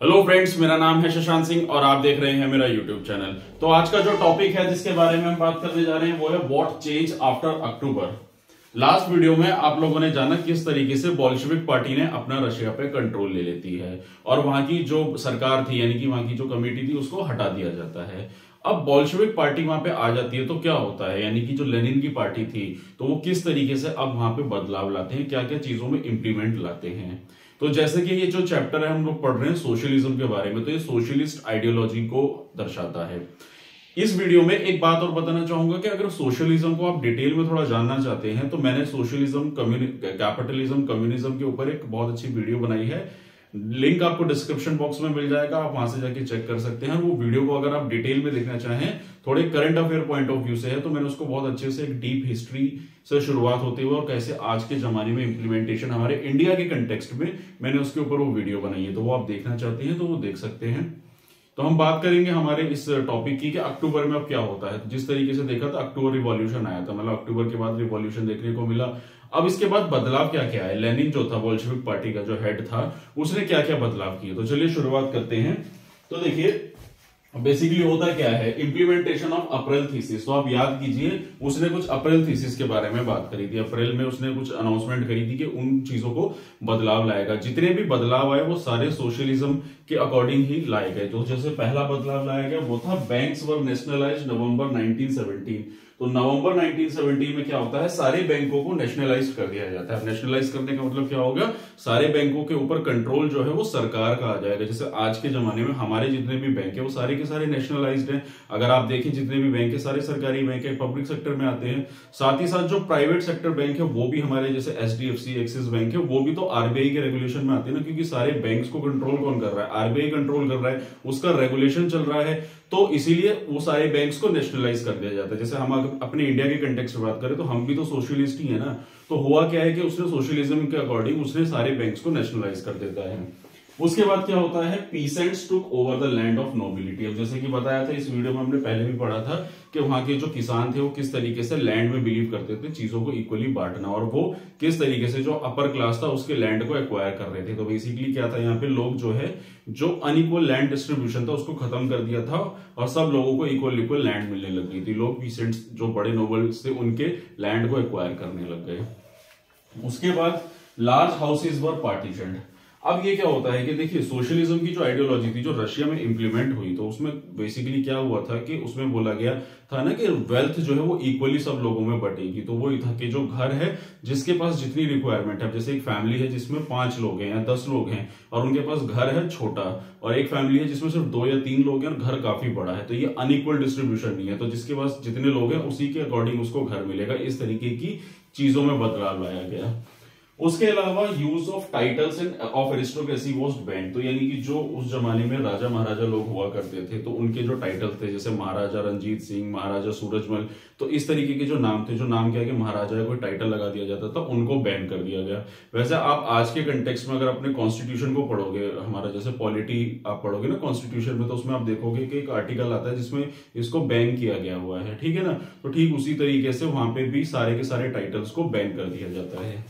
Hello friends, मेरा नाम है शशांक सिंह और आप देख रहे हैं मेरा यूट्यूब चैनल। तो आज का जो टॉपिक है जिसके बारे में हम बात करने जा रहे हैं वो है what change after October. Last video में आप लोगों ने जाना किस तरीके से बोल्शेविक पार्टी ने अपना रशिया पे कंट्रोल ले लेती है और वहां की जो सरकार थी यानी कि वहां की जो कमेटी थी उसको हटा दिया जाता है। अब बोल्शेविक पार्टी वहां पे आ जाती है तो क्या होता है, यानी कि जो लेनिन की पार्टी थी तो वो किस तरीके से अब वहां पे बदलाव लाते हैं, क्या क्या चीजों में इंप्लीमेंट लाते हैं। तो जैसे कि ये जो चैप्टर है हम लोग पढ़ रहे हैं सोशलिज्म के बारे में, तो ये सोशलिस्ट आइडियोलॉजी को दर्शाता है। इस वीडियो में एक बात और बताना चाहूंगा कि अगर सोशलिज्म को आप डिटेल में थोड़ा जानना चाहते हैं तो मैंने सोशलिज्म, कैपिटलिज्म, कम्युनिज्म के ऊपर एक बहुत अच्छी वीडियो बनाई है। लिंक आपको डिस्क्रिप्शन बॉक्स में मिल जाएगा, आप वहां से जाके चेक कर सकते हैं। वो वीडियो को अगर आप डिटेल में देखना चाहें, थोड़े current affair point of view से है, तो मैंने उसको बहुत अच्छे से एक डीप हिस्ट्री से शुरुआत होते हुए और कैसे आज के जमाने में इंप्लीमेंटेशन हमारे इंडिया के कंटेक्स्ट में, मैंने उसके ऊपर वो वीडियो बनाई है। तो वो आप देखना चाहते हैं तो वो देख सकते हैं। तो हम बात करेंगे हमारे इस टॉपिक की कि अक्टूबर में अब क्या होता है। जिस तरीके से देखा था अक्टूबर रिवॉल्यूशन आया था, मतलब अक्टूबर के बाद रिवॉल्यूशन देखने को मिला। अब इसके बाद बदलाव क्या क्या है, लेनिन जो था बोल्शेविक पार्टी का जो हेड था उसने क्या क्या बदलाव किए। तो चलिए शुरुआत करते हैं। तो देखिए बेसिकली होता क्या है, इंप्लीमेंटेशन ऑफ अप्रैल थीसिस। तो आप याद कीजिए उसने कुछ अप्रैल थीसिस के बारे में बात करी थी। अप्रैल में उसने कुछ अनाउंसमेंट करी थी कि उन चीजों को बदलाव लाएगा। जितने भी बदलाव आए वो सारे सोशलिज्म के अकॉर्डिंग ही लाए गए। तो जैसे पहला बदलाव लाया गया वो था बैंक्स वर नेशनलाइज्ड नवंबर 1917। तो नवंबर 1917 में क्या होता है, सारे बैंकों को नेशनलाइज कर दिया जाता है। नेशनलाइज करने का मतलब क्या होगा, सारे बैंकों के ऊपर कंट्रोल जो है वो सरकार का आ जाएगा। जैसे आज के जमाने में हमारे जितने भी बैंक है वो सारे के सारे नेशनलाइज्ड हैं। अगर आप देखें जितने भी बैंक है सारे सरकारी बैंक है, पब्लिक सेक्टर में आते हैं। साथ ही साथ जो प्राइवेट सेक्टर बैंक है वो भी हमारे जैसे एचडीएफसी, एक्सिस बैंक है, वो भी तो आरबीआई के रेगुलेशन में आते हैं ना, क्योंकि सारे बैंक्स को कंट्रोल कौन कर रहा है, आरबीआई कंट्रोल कर रहा है, उसका रेगुलेशन चल रहा है। तो इसीलिए वो सारे बैंक्स को नेशनलाइज कर दिया जाता है। जैसे हम अपने इंडिया के कंटेक्स्ट में बात करें तो हम भी तो सोशलिस्ट ही है ना। तो हुआ क्या है कि उसने सोशलिज्म के अकॉर्डिंग उसने सारे बैंक्स को नेशनलाइज कर देता है। उसके बाद क्या होता है, peasants took over the land of nobility. अब जैसे कि बताया था इस वीडियो में हमने पहले भी पढ़ा था कि वहां के जो किसान थे वो किस तरीके से लैंड में बिलीव करते थे चीजों को इक्वली बांटना, और वो किस तरीके से जो अपर क्लास था उसके लैंड को एक्वायर कर रहे थे। तो बेसिकली क्या था, यहाँ पे लोग जो है जो अनइक्वल लैंड डिस्ट्रीब्यूशन था उसको खत्म कर दिया था और सब लोगों को इक्वल इक्वल लैंड मिलने लग गई थी। लोग पीसेंट्स जो बड़े नोबल्स थे उनके लैंड को एक्वायर करने लग गए। उसके बाद लार्ज हाउसेज वर पार्टीशन्ड। अब ये क्या होता है कि देखिए सोशलिज्म की जो आइडियोलॉजी थी जो रशिया में इंप्लीमेंट हुई, तो उसमें बेसिकली क्या हुआ था कि उसमें बोला गया था ना कि वेल्थ जो है वो इक्वली सब लोगों में बटेगी। तो वो था कि जो घर है जिसके पास जितनी रिक्वायरमेंट है, जैसे एक फैमिली है जिसमें 5 लोग हैं या 10 लोग हैं और उनके पास घर है छोटा, और एक फैमिली है जिसमें सिर्फ 2 या 3 लोग हैं और घर काफी बड़ा है, तो ये अनइक्वल डिस्ट्रीब्यूशन नहीं है। तो जिसके पास जितने लोग हैं उसी के अकॉर्डिंग उसको घर मिलेगा। इस तरीके की चीजों में बदलाव लाया गया। उसके अलावा use of titles end of aristocracy was band. तो यानी कि जो उस जमाने में राजा महाराजा लोग हुआ करते थे तो उनके जो टाइटल थे जैसे महाराजा रंजीत सिंह, महाराजा सूरजमल, तो इस तरीके के जो नाम थे, जो नाम क्या है कि महाराजा का कोई टाइटल लगा दिया जाता था, उनको बैन कर दिया गया। वैसे आप आज के कंटेक्स्ट में अगर अपने कॉन्स्टिट्यूशन को पढ़ोगे, हमारा जैसे पॉलिटी आप पढ़ोगे ना कॉन्स्टिट्यूशन में, तो उसमें आप देखोगे कि एक आर्टिकल आता है जिसमें इसको बैन किया गया हुआ है, ठीक है ना। तो ठीक उसी तरीके से वहां पे भी सारे के सारे टाइटल्स को बैन कर दिया जाता है।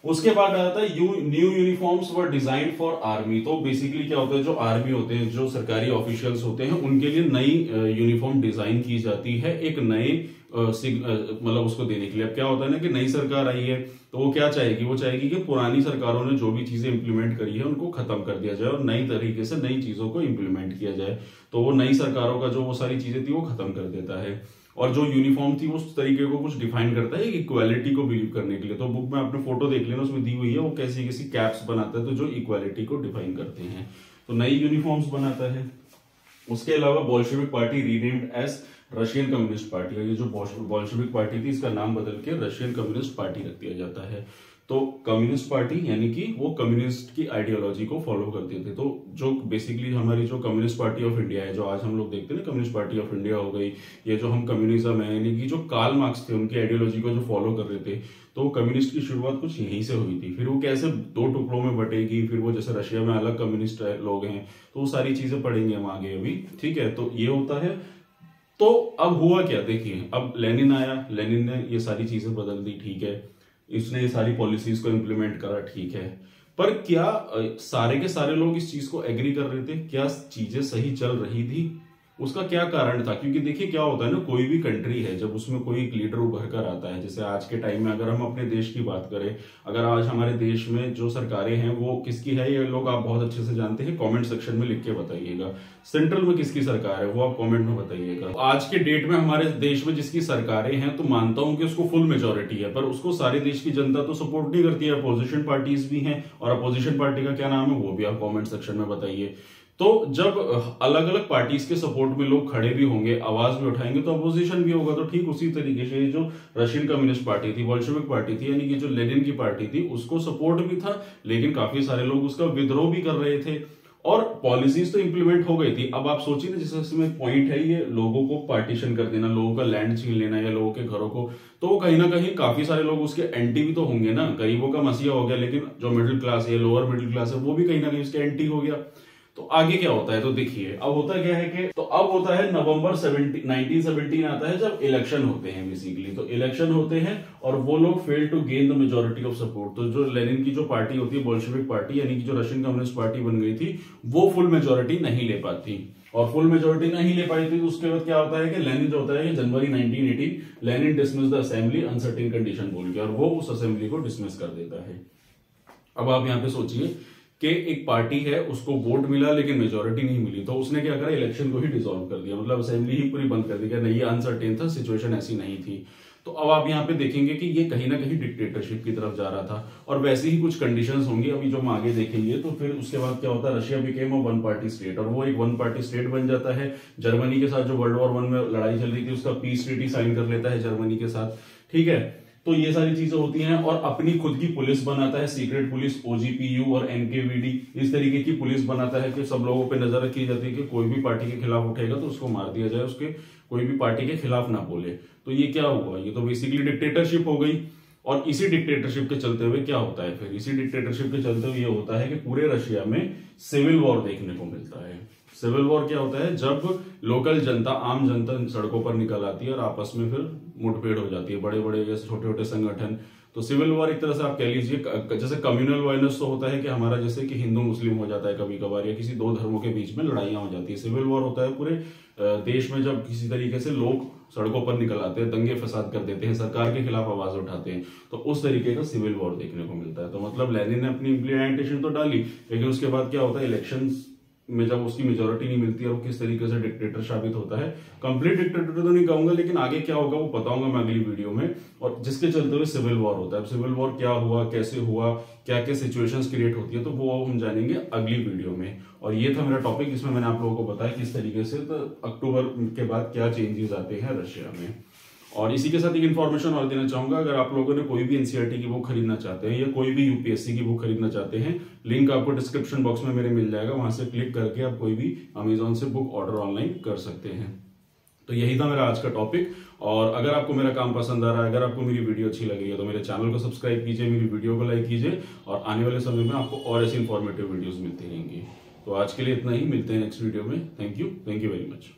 उसके बाद आता है new uniforms were design for army. तो बेसिकली क्या होता है, जो आर्मी होते हैं, जो सरकारी ऑफिशियल्स होते हैं, उनके लिए नई यूनिफॉर्म डिजाइन की जाती है एक नए मतलब उसको देने के लिए। अब क्या होता है ना कि नई सरकार आई है तो वो क्या चाहेगी, वो चाहेगी कि पुरानी सरकारों ने जो भी चीजें इंप्लीमेंट करी है उनको खत्म कर दिया जाए और नई तरीके से नई चीजों को इंप्लीमेंट किया जाए। तो वो नई सरकारों का जो वो सारी चीजें थी वो खत्म कर देता है। और जो यूनिफॉर्म थी उस तरीके को कुछ डिफाइन करता है इक्वालिटी को बिलीव करने के लिए। तो बुक में आपने फोटो देख लेना, उसमें दी हुई है वो कैसी कैसी कैप्स बनाता है तो जो इक्वालिटी को डिफाइन करते हैं। तो नई यूनिफॉर्म्स बनाता है। उसके अलावा Bolshevik party renamed as Russian communist party. ये जो बोल्शेविक पार्टी थी इसका नाम बदल के रशियन कम्युनिस्ट पार्टी रख दिया जाता है। तो कम्युनिस्ट पार्टी यानी कि वो कम्युनिस्ट की आइडियोलॉजी को फॉलो करते थे। तो जो बेसिकली हमारी जो कम्युनिस्ट पार्टी ऑफ इंडिया है, जो आज हम लोग देखते हैं ना, कम्युनिस्ट पार्टी ऑफ इंडिया हो गई, ये जो हम कम्युनिज्म है, यानी कि जो कार्ल मार्क्स थे उनकी आइडियोलॉजी को जो फॉलो कर रहे थे, तो कम्युनिस्ट की शुरुआत कुछ यहीं से हुई थी। फिर वो कैसे 2 टुकड़ों में बटेगी, फिर वो जैसे रशिया में अलग कम्युनिस्ट लोग हैं, तो वो सारी चीजें पढ़ेंगे हम आगे अभी, ठीक है। तो ये होता है। तो अब हुआ क्या, देखिए अब लेनिन आया, लेनिन ने ये सारी चीजें बदल दी, ठीक है, इसने ये सारी पॉलिसीज को इंप्लीमेंट करा, ठीक है। पर क्या सारे के सारे लोग इस चीज को एग्री कर रहे थे? क्या चीजें सही चल रही थी? उसका क्या कारण था? क्योंकि देखिए क्या होता है ना, कोई भी कंट्री है जब उसमें कोई एक लीडर उभर कर आता है, जैसे आज के टाइम में अगर हम अपने देश की बात करें, अगर आज हमारे देश में जो सरकारें हैं वो किसकी है, ये लोग आप बहुत अच्छे से जानते हैं, कमेंट सेक्शन में लिख के बताइएगा। सेंट्रल में किसकी सरकार है वो आप कमेंट में बताइएगा। आज के डेट में हमारे देश में जिसकी सरकारें हैं, तो मानता हूं कि उसको फुल मेजोरिटी है, पर उसको सारे देश की जनता तो सपोर्ट नहीं करती है, अपोजिशन पार्टीज भी हैं, और अपोजिशन पार्टी का क्या नाम है वो भी आप कमेंट सेक्शन में बताइए। तो जब अलग अलग पार्टीज के सपोर्ट में लोग खड़े भी होंगे, आवाज भी उठाएंगे, तो अपोजिशन भी होगा। तो ठीक उसी तरीके से जो रशियन कम्युनिस्ट पार्टी थी, बोल्शेविक पार्टी थी, यानी कि जो लेनिन की पार्टी थी, उसको सपोर्ट भी था, लेकिन काफी सारे लोग उसका विद्रोह भी कर रहे थे, और पॉलिसीज तो इंप्लीमेंट हो गई थी। अब आप सोचिए ना, जैसे इसमें पॉइंट है ये लोगों को पार्टीशन कर देना, लोगों का लैंड छीन लेना या लोगों के घरों को, तो वो कहीं ना कहीं काफी सारे लोग उसके एंटी भी तो होंगे ना। गरीबों का मसीहा हो गया, लेकिन जो मिडिल क्लास है, लोअर मिडिल क्लास है, वो भी कहीं ना कहीं उसके एंटी हो गया। तो आगे क्या होता है, तो देखिए अब होता क्या है कि, तो अब होता है नवंबर 1917 आता है जब इलेक्शन होते हैं बेसिकली। तो इलेक्शन होते हैं और वो लोग fail to gain the majority of support. तो जो लेनिन की जो पार्टी होती है, बोल्शेविक पार्टी, यानी कि जो रशियन कम्युनिस्ट पार्टी बन गई थी, वो फुल मेजोरिटी नहीं ले पाती, और फुल मेजोरिटी नहीं ले पाई थी। तो उसके बाद क्या होता है कि लेनिन जो होता है, जनवरी 1918 Lenin dismiss the assembly uncertain condition बोल के, और वो उस असेंबली को डिसमिस कर देता है। अब आप यहाँ पे सोचिए कि एक पार्टी है, उसको वोट मिला लेकिन मेजोरिटी नहीं मिली, तो उसने क्या करा, इलेक्शन को ही डिसॉल्व कर दिया, मतलब असेंबली ही पूरी बंद कर दी। नहीं, ये अनसर्टेन था, सिचुएशन ऐसी नहीं थी। तो अब आप यहाँ पे देखेंगे कि ये कहीं ना कहीं डिक्टेटरशिप की तरफ जा रहा था, और वैसी ही कुछ कंडीशंस होंगी अभी जो हम आगे देखेंगे। तो फिर उसके बाद क्या होता है, Russia became a one party state, और वो एक वन पार्टी स्टेट बन जाता है। जर्मनी के साथ जो वर्ल्ड वॉर 1 में लड़ाई चल रही थी, उसका पीस ट्रीटी साइन कर लेता है जर्मनी के साथ, ठीक है। तो ये सारी चीजें होती हैं, और अपनी खुद की पुलिस बनाता है, सीक्रेट पुलिस, ओजीपीयू और एनकेवीडी, इस तरीके की पुलिस बनाता है कि सब लोगों पे नजर रखी जाती है कि कोई भी पार्टी के खिलाफ उठेगा तो उसको मार दिया जाए, उसके कोई भी पार्टी के खिलाफ ना बोले। तो ये क्या हुआ, ये तो बेसिकली डिक्टेटरशिप हो गई। और इसी डिक्टेटरशिप के चलते हुए क्या होता है, फिर इसी डिक्टेटरशिप के चलते हुए ये होता है कि पूरे रशिया में सिविल वॉर देखने को मिलता है। सिविल वॉर क्या होता है, जब लोकल जनता, आम जनता सड़कों पर निकल आती है और आपस में फिर मुठभेड़ हो जाती है, बड़े बड़े जैसे छोटे छोटे संगठन। तो सिविल वॉर एक तरह से आप कह लीजिए, जैसे कम्युनल वायलेंस तो होता है कि हमारा जैसे कि हिंदू मुस्लिम हो जाता है कभी कभार, या किसी दो धर्मों के बीच में लड़ाइयां हो जाती है। सिविल वॉर होता है पूरे देश में जब किसी तरीके से लोग सड़कों पर निकल आते हैं, दंगे फसाद कर देते हैं, सरकार के खिलाफ आवाज उठाते हैं, तो उस तरीके का सिविल वॉर देखने को मिलता है। तो मतलब लेनिन ने अपनी इम्प्लीमेंटेशन तो डाली, लेकिन उसके बाद क्या होता है, इलेक्शंस में जब उसकी मेजोरिटी नहीं मिलती है, वो किस तरीके से डिक्टेटर साबित होता है। कंप्लीट डिक्टेटर तो नहीं कहूंगा, लेकिन आगे क्या होगा वो बताऊंगा मैं अगली वीडियो में, और जिसके चलते हुए सिविल वॉर होता है। सिविल वॉर क्या हुआ, कैसे हुआ, क्या क्या सिचुएशंस क्रिएट होती है, तो वो हम जानेंगे अगली वीडियो में। और ये था मेरा टॉपिक, जिसमें मैंने आप लोगों को बताया किस तरीके से तो अक्टूबर के बाद क्या चेंजेस आते हैं रशिया में। और इसी के साथ एक इन्फॉर्मेशन और देना चाहूंगा, अगर आप लोगों ने कोई भी एनसीईआरटी की बुक खरीदना चाहते हैं या कोई भी यूपीएससी की बुक खरीदना चाहते हैं, लिंक आपको डिस्क्रिप्शन बॉक्स में मेरे मिल जाएगा, वहां से क्लिक करके आप कोई भी अमेजोन से बुक ऑर्डर ऑनलाइन कर सकते हैं। तो यही था मेरा आज का टॉपिक, और अगर आपको मेरा काम पसंद आ रहा है, अगर आपको मेरी वीडियो अच्छी लगी है, तो मेरे चैनल को सब्सक्राइब कीजिए, मेरी वीडियो को लाइक कीजिए, और आने वाले समय में आपको और ऐसी इंफॉर्मेटिव वीडियोस मिलती रहेंगी। तो आज के लिए इतना ही, मिलते हैं नेक्स्ट वीडियो में। Thank you very much.